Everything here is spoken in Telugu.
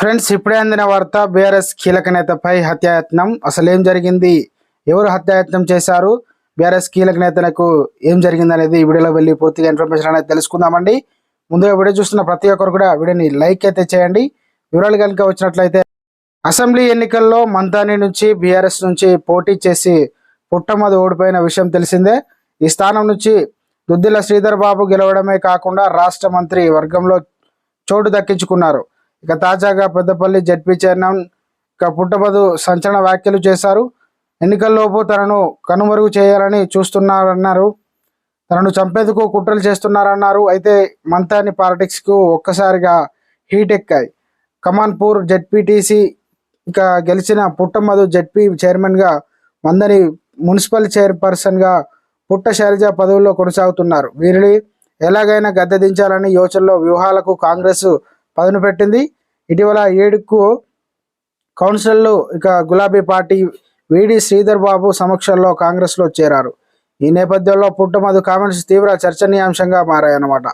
ఫ్రెండ్స్, ఇప్పుడే అందిన వార్త. బీఆర్ఎస్ కీలక నేతపై హత్యాయత్నం. అసలు ఏం జరిగింది, ఎవరు హత్యాయత్నం చేశారు, బీఆర్ఎస్ కీలక నేతలకు ఏం జరిగింది అనేది ఈ వీడియోలో వెళ్ళి పూర్తిగా ఇన్ఫర్మేషన్ అనేది తెలుసుకుందామండి. ముందుగా వీడియో చూస్తున్న ప్రతి ఒక్కరు కూడా వీడియోని లైక్ అయితే చేయండి. వివరాలు కనుక వచ్చినట్లయితే, అసెంబ్లీ ఎన్నికల్లో మంతాని నుంచి బీఆర్ఎస్ నుంచి పోటీ చేసి పుట్టమది ఓడిపోయిన విషయం తెలిసిందే. ఈ స్థానం నుంచి దుద్దిల శ్రీధర్ బాబు గెలవడమే కాకుండా రాష్ట్ర మంత్రి వర్గంలో చోటు దక్కించుకున్నారు. ఇక తాజాగా పెద్దపల్లి జడ్పీ చైర్మన్ పుట్టమధు సంచలన వ్యాఖ్యలు చేశారు. ఎన్నికల్లోపు తనను కనుమరుగు చేయాలని చూస్తున్నారన్నారు. తనను చంపేందుకు కుట్రలు చేస్తున్నారన్నారు. అయితే మంతాని పాలిటిక్స్కు ఒక్కసారిగా హీట్ ఎక్కాయి. కమాన్పూర్ జడ్పీటీసీ ఇక గెలిచిన పుట్టమధు జడ్పీ చైర్మన్గా, మందని మున్సిపల్ చైర్పర్సన్గా పుట్ట శైలజ పదవుల్లో కొనసాగుతున్నారు. వీరిని ఎలాగైనా గద్దె దించాలని యోచనలో వ్యూహాలకు కాంగ్రెస్ పదును పెట్టింది. ఇటీవల 7కు కౌన్సిలర్లు ఇక గులాబీ పార్టీ వీడి శ్రీధర్ బాబు సమక్షంలో కాంగ్రెస్లో చేరారు. ఈ నేపథ్యంలో పుట్టమధు కామెంట్స్ తీవ్ర చర్చనీయాంశంగా మారాయన్నమాట.